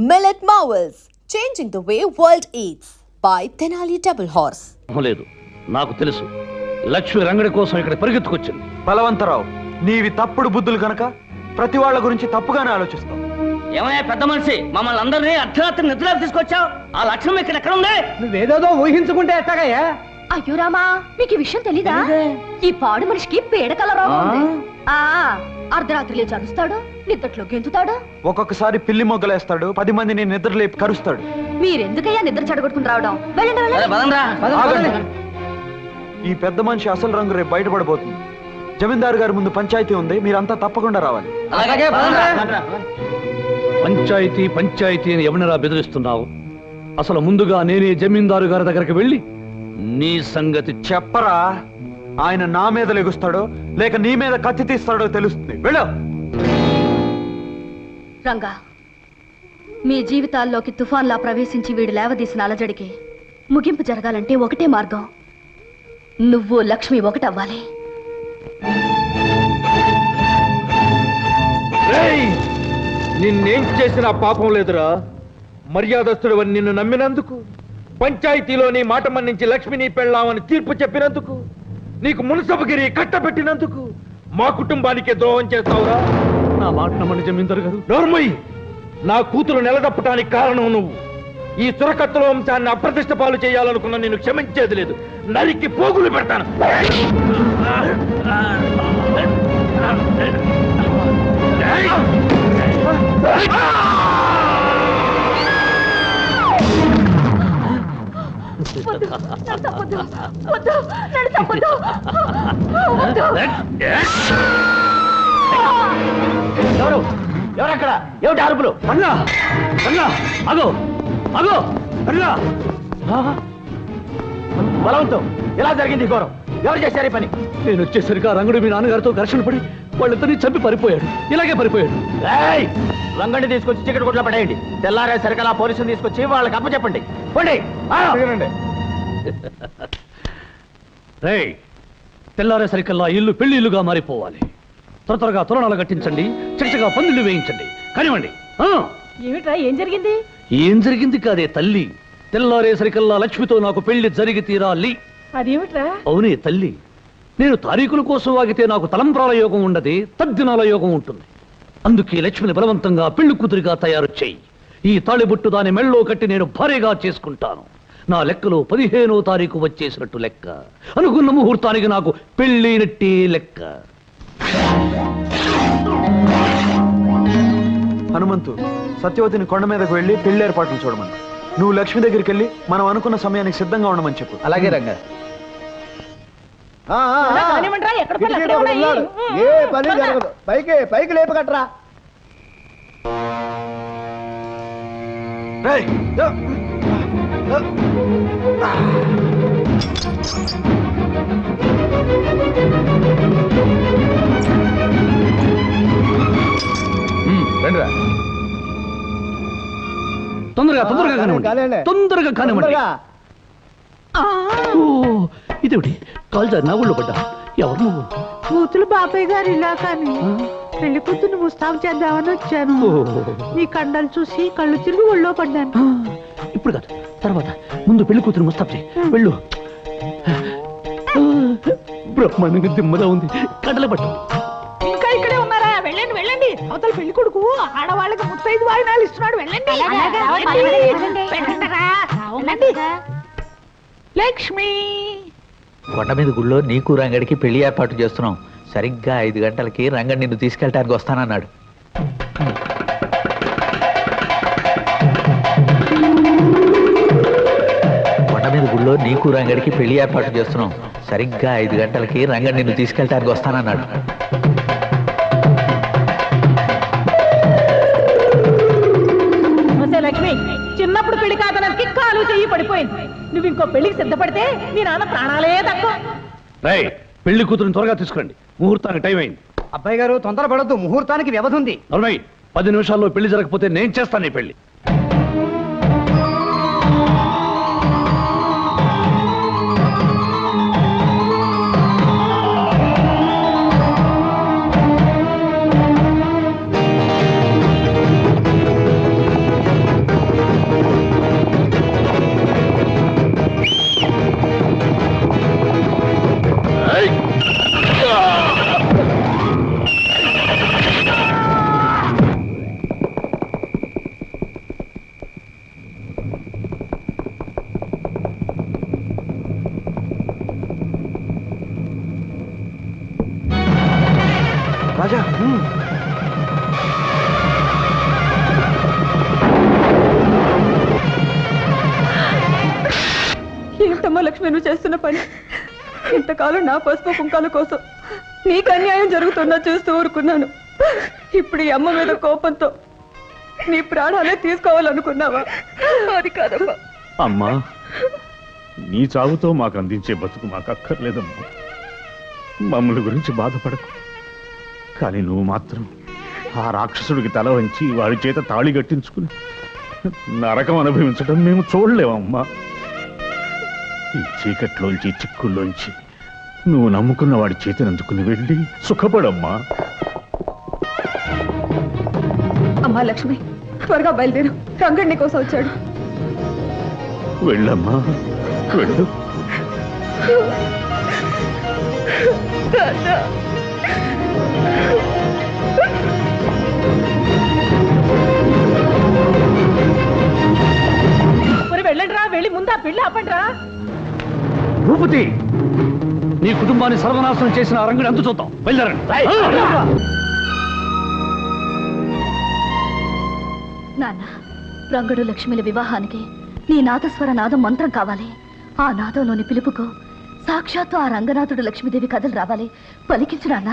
Millet Marvels, changing the way world eats by Tenali Double Horse. లేదు నాకు తెలుసు లక్ష్మి రంగడి కోసం ఇక్కడ పరిగెత్తుకొచ్చింది. బలవంతరావు, నీవి తప్పుడు బుద్ధులు గనక ప్రతి వాళ్ళ గురించి తప్పుగానే ఆలోచిస్తావు. ఏమయ్యా పెద్ద మనిషి, మమ్మల్ని అందరినీ అర్ధరాత్రి నిద్రలోకి తీసుకొచ్చావు. ఆ లక్ష్యం ఇక్కడ ఎక్కడ ఉంది? నువ్వేదేదో ఊహించుకుంటే ఎట్టాగయ్యా? అయ్యో రామా, మీకు ఈ విషయం తెలీదా? ఈ పాడు మనిషికి పేడకల రోగం ఉంది. అర్ధరాత్రి లేచి అరుస్తాడు, నిద్రలో గెంతుతాడు, ఒక్కొక్కసారి పిల్లి మొగ్గలేస్తాడు, 10 మందిని నిద్రలేపి కరుస్తాడు. మీరెందుకయ్యా నిద్ర చెడగొట్టుకుని రావడం? వెళ్ళండి వెళ్ళండి. ఆగండి. ఈ పెద్ద మనిషి అసలు రంగు రేపు బయటపడబోతుంది. జమీందారు గారి ముందు పంచాయతీ ఉంది, మీరంతా తప్పకుండా రావాలి. పంచాయతీ పంచాయతీ అని ఎవరినరా బెదిరిస్తున్నావు? అసలు ముందుగా నేనే జమీందారు గారి దగ్గరికి వెళ్ళి నీ సంగతి చెప్పరా. ఆయన నా మీద లెగుస్తాడో లేక నీ మీద కత్తి తీస్తాడో తెలుస్తుంది. వెళ్ళు. రంగా, మీ జీవితాల్లోకి తుఫాన్లా ప్రవేశించి వీడు లేవదీసిన అలజడికి ముగింపు జరగాలంటే ఒకటే మార్గం. నువ్వు లక్ష్మి ఒకటవ్వాలి. నిన్నేం చేసినా పాపం లేదురా. మర్యాదస్తుడు నిన్ను నమ్మినందుకు, పంచాయతీలోని మాట మన్నించి లక్ష్మిని పెళ్ళామని తీర్పు చెప్పినందుకు, నీకు మున్సబగిరి కట్టబెట్టినందుకు మా కుటుంబానికే ద్రోహం చేస్తావురా. నా మాట నమ్మని జమీందారు గారు. నోర్మయ్య, నా కూతురు నిలదప్పటానికి కారణం నువ్వు. ఈ చురకత్తుల వంశాన్ని అప్రతిష్ట పాలు చేయాలనుకున్న నేను క్షమించేది లేదు. నరికి పోగులు పెడతాను. ఎవరక్కడ? ఏమిటి అరుపులు? అన్నా అన్నా, అగో అగో అన్నా. బలవంతం ఎలా జరిగింది? ఘోరం ఎవరు చేశారు ఈ పని? నేను వచ్చేసరికి ఆ రంగుడు మీ నాన్నగారితో ఘర్షణ పడి వాళ్ళిద్దరిని చంపి పరిపోయాడు. ఇలాగే పరిపోయాడు. రంగండి తీసుకొచ్చి చికెట్ కొట్లో పడేయండి. తెల్లారే సరికలా పోలీసులు తీసుకొచ్చి వాళ్ళకి అప్పచెప్పండి. పోండి. రేయ్, తెల్లారేసరికల్లా ఇల్లు పెళ్లి ఇల్లుగా మారిపోవాలి. త్వరగా తోరణాలు కట్టించండి, చక్కగా పందిళ్ళు వేయించండి. కానివ్వండి. ఏమిట్రా, ఏం జరిగింది? ఏం జరిగింది కాదే తల్లి, తెల్లారేసరికల్లా లక్ష్మితో నాకు పెళ్లి జరిగి తీరాలి. అదేమిట్రా? అవునే తల్లి, నేను తారీఖుల కోసం ఆగితే నాకు తలంబ్రాల యోగం ఉండదు, తద్దినాల యోగం ఉంటుంది. అందుకే లక్ష్మిని బలవంతంగా పెళ్లి కూతురిగా తయారు చేయి. ఈ తాళిబొట్టు దాని మెళ్ళో కట్టి నేను భారీగా చేసుకుంటాను. నా లెక్కలో 15వ తారీఖు వచ్చేసినట్టు లెక్క. అనుకున్న ముహూర్తానికి నాకు పెళ్ళైనట్టే లెక్క. హనుమంతు, సత్యవతిని కొండ మీదకు వెళ్ళి పెళ్లి ఏర్పాట్లు చూడమని. నువ్వు లక్ష్మి దగ్గరికి వెళ్ళి మనం అనుకున్న సమయానికి సిద్ధంగా ఉండమని చెప్పు. అలాగే రంగా. ఏ పని జరగదు. పైకి లేపగట్రా. రండిరా. తొందరగా తొందరగా కానివ్వండి. ఇదేమిటి కాల్జారి నా ఊళ్ళో పడ్డా? ఎవరు నువ్వు? కూతురు బాబాయ్ గారు ఇలా కానీ పెళ్లి కూతురు ముస్తాబు చేద్దామని వచ్చాను. నీ కండలు చూసి కళ్ళు తిరిగి ఒళ్ళో పడ్డాను. ఇప్పుడు కాదు, తర్వాత. ముందు పెళ్లి కూతురు ముస్తాబు చేయి. వెళ్ళు. బ్రహ్మాండంగా దిమ్మలా ఉంది. కండలే పట్టు. ఇంకా ఇక్కడే ఉన్నారా? వెళ్ళండి వెళ్ళండి. అవతల పెళ్లి కొడుకు ఆడవాళ్ళకి 35 వాయినాలు ఇస్తున్నాడు. వెళ్ళండి. లక్ష్మి, కొండ మీద గుళ్ళో నీకు రంగడికి పెళ్లి ఏర్పాటు చేస్తున్నాం. సరిగ్గా 5 గంటలకి రంగడి నిన్ను తీసుకెళ్ళటానికి వస్తానన్నాడు. కొండ మీద గుళ్ళో నీకు రంగడికి పెళ్లి ఏర్పాటు చేస్తున్నాం. సరిగ్గా 5 గంటలకి రంగడి నిన్ను తీసుకెళ్ళటానికి వస్తానన్నాడు. లక్ష్మి, చిన్నప్పుడు పెళ్లి కాదనకి కాలు చెయ్యి పడిపోయింది. నువ్వు ఇంకో పెళ్లికి సిద్ధపడితే నీ నాన్న ప్రాణాలే తక్కువ. రేయ్, పెళ్లి కూతురుని త్వరగా తీసుకురండి, ముహూర్తానికి టైం అయింది. అబ్బాయి గారు తొందరపడద్దు, ముహూర్తానికి వ్యవధి ఉంది. 10 నిమిషాల్లో పెళ్లి జరగకపోతే నేను చేస్తాను ఈ పెళ్లి. రాజా ఏంటమ్మా లక్ష్మి నువ్వు చేస్తున్న పని? ఇంతకాలం నా పసుపు కుంకాల కోసం నీకు అన్యాయం జరుగుతున్నా చూస్తూ ఊరుకున్నాను. ఇప్పుడు ఈ అమ్మ మీద కోపంతో నీ ప్రాణాలే తీసుకోవాలనుకున్నావా? అది కాదమ్మా. అమ్మా, నీ చావుతో మాకు అందించే బతుకు మాకు అక్కర్లేదమ్మా. మమ్మల్ని గురించి బాధపడకు. కానీ నువ్వు మాత్రం ఆ రాక్షసుడికి తల వంచి వాడి చేత తాళి కట్టించుకుని నరకం అనుభవించడం మేము చూడలేమమ్మా. ఈ చీకట్లోంచి చిక్కుల్లోంచి నువ్వు నమ్ముకున్న వాడి చేతిని అందుకుని వెళ్ళి సుఖపడమ్మా. అమ్మా లక్ష్మి, త్వరగా బయలుదేరు. రంగడి కోసం వచ్చాడు. వెళ్ళమ్మా, వెళ్ళు. వెళ్ళండి రా, వెళ్ళి ముందా పెళ్లి ఆపండి రా. భూపతి, నీ కుటుంబాన్ని సర్వనాశనం చేసిన ఆ రంగుని అంతు చూద్దాం. బయలుదేరండి. నాన్న, రంగడు లక్ష్మిల వివాహానికి నీ నాదస్వర నాదం మంత్రం కావాలి. ఆ నాదంలోని పిలుపుకు సాక్షాత్తు ఆ రంగనాథుడు లక్ష్మీదేవి కథలు రావాలి. పలికించు నాన్న.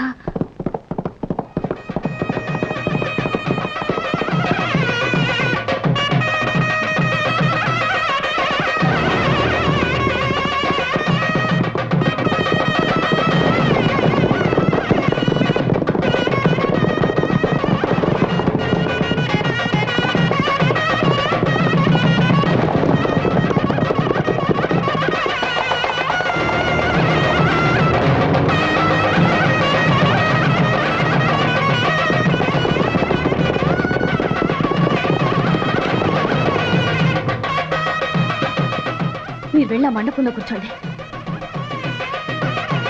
మీరు వెళ్ళి ఆ మండపంలో కూర్చోండి.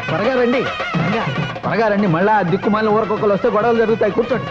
త్వరగా రండి, త్వరగా రండి. మళ్ళా దిక్కుమాలిన ఊరకొక్కలు వస్తే గొడవలు జరుగుతాయి. కూర్చోండి.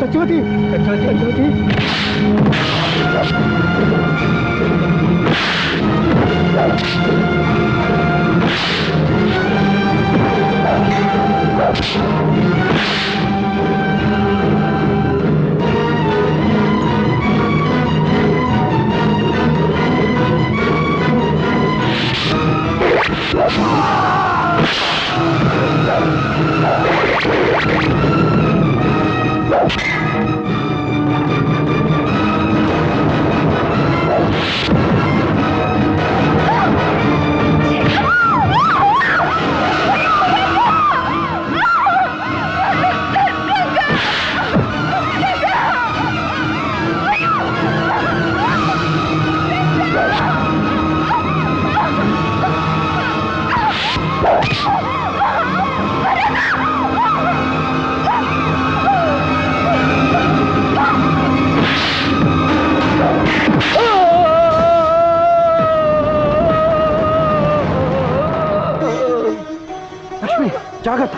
సత్యవతి సత్యవతి లక్ష్మి జాగ్రత్త.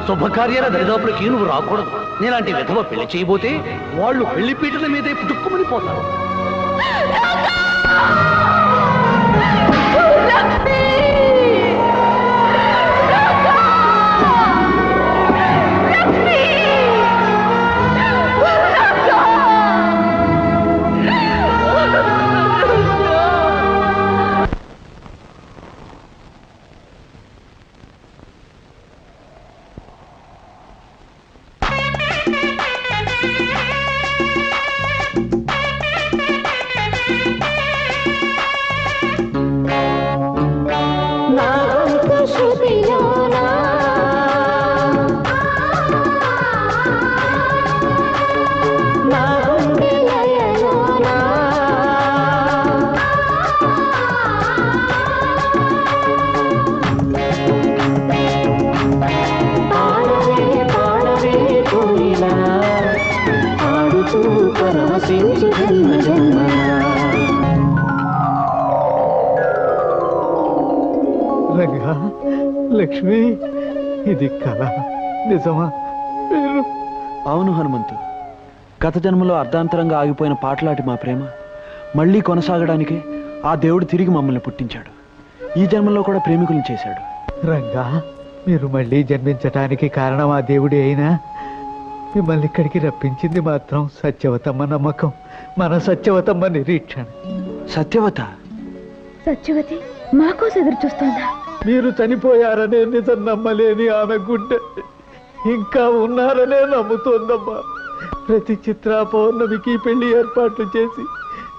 శుభకార్యాల దరిదాపులకి నువ్వు రాకూడదు. నేలాంటి విధవ పెళ్లి చేయబోతే వాళ్ళు పెళ్లి పీటల మీదే పుట్టుక్కుమని పోతారు. రంగా లక్ష్మి ఇది కళ నిజమా? అవును హనుమంతు, గత జన్మలో అర్ధాంతరంగా ఆగిపోయిన పాటలాటి మా ప్రేమ మళ్ళీ కొనసాగడానికే ఆ దేవుడు తిరిగి మమ్మల్ని పుట్టించాడు. ఈ జన్మలో కూడా ప్రేమికులను చేశాడు. రంగా మీరు మళ్ళీ జన్మించటానికి కారణం ఆ దేవుడే అయినా మిమ్మల్ని ఇక్కడికి రప్పించింది మాత్రం సత్యవతమ్మ నమ్మకం, మన సత్యవతమ్మ నిరీక్షణ. సత్యవత సత్యవతి మా కోసం ఎదురు చూస్తోందా? మీరు చనిపోయారనే నిజం నమ్మలేని ఆమె గుండె ఇంకా ఉన్నారనే నమ్ముతోందమ్మా. ప్రతి చిత్ర పౌర్ణమికి పెళ్లి ఏర్పాట్లు చేసి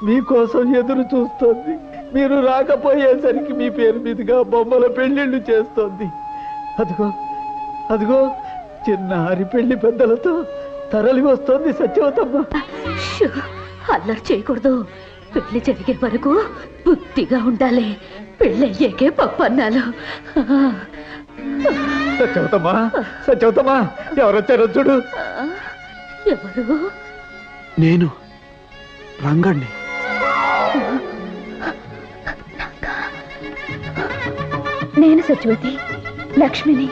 మీకోసం ఎదురు చూస్తోంది. మీరు రాకపోయేసరికి మీ పేరు మీదుగా బొమ్మల పెళ్లిళ్ళు చేస్తోంది. అదిగో అదిగో చిన్నారి పెళ్లి పెద్దలతో తరలి వస్తోంది సత్యవతమ్మ. అల్లరి చేయకూడదు. పెళ్లి జరిగే వరకు బుద్ధిగా ఉండాలి. పెళ్ళయ్యాకే పప్పన్నాలు. సత్యవతమ్మా సత్యవతమ్మా ఎవరొచ్చారో చూడు. ఎవరు? నేను రంగణ్ణి. నేను సత్యవతి లక్ష్మిని.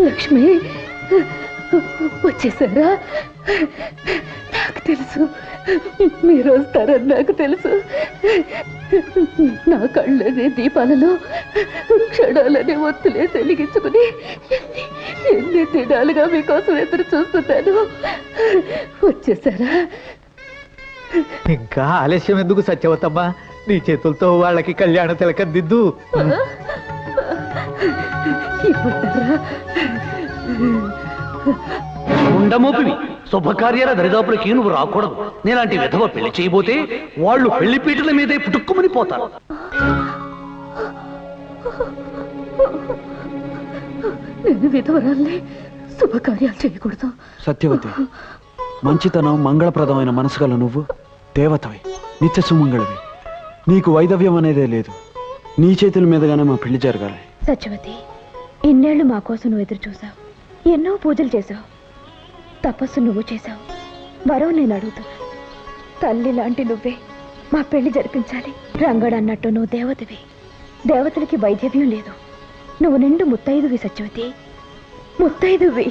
లక్ష్మి వచ్చేసారా? నాకు తెలుసు మీరు వస్తారని నాకు తెలుసు. నా కళ్ళనే దీపాలలో క్షణాలనే ఒత్తులే వెలిగించుకుని ఎన్ని దినాలుగా మీకోసం ఎదురు చూస్తున్నాను. వచ్చేసారా? ఇంకా ఆలస్యం ఎందుకు సత్యవతమ్మ? నీ చేతులతో వాళ్ళకి కళ్యాణ తిలకం దిద్దు. ఉండమోపివి శుభకార్యాల దరిదాపులకి నువ్వు రాకూడదు. నేలాంటి విధవ పెళ్లి చేయబోతే వాళ్ళు పెళ్లి పీటల మీదే పుట్టుక్కుమని పోతారు. నేను విధవరాల్ని శుభకార్యాలు చేయకూడదు. సత్యవతి, మంచితనం మంగళప్రదమైన మనసు గల నువ్వు దేవతవి, నిత్య సుమంగళవి. నీకు వైదవ్యం అనేదే లేదు. నీ చేతుల మీదుగానే మా పెళ్లి జరగాలి. సత్యవతి, ఇన్నేళ్లు మా కోసం నువ్వు ఎదురు చూసావు, ఎన్నో పూజలు చేశావు, తపస్సు నువ్వు చేశావు. వరం నేను అడుగుతున్నా. తల్లి లాంటి నువ్వే మా పెళ్లి జరిపించాలి. రంగడు అన్నట్టు నువ్వు దేవతవి. దేవతలకి వైద్యవ్యం లేదు. నువ్వు నిండు ముత్తైదువి సత్యవతి, ముత్తైదువి.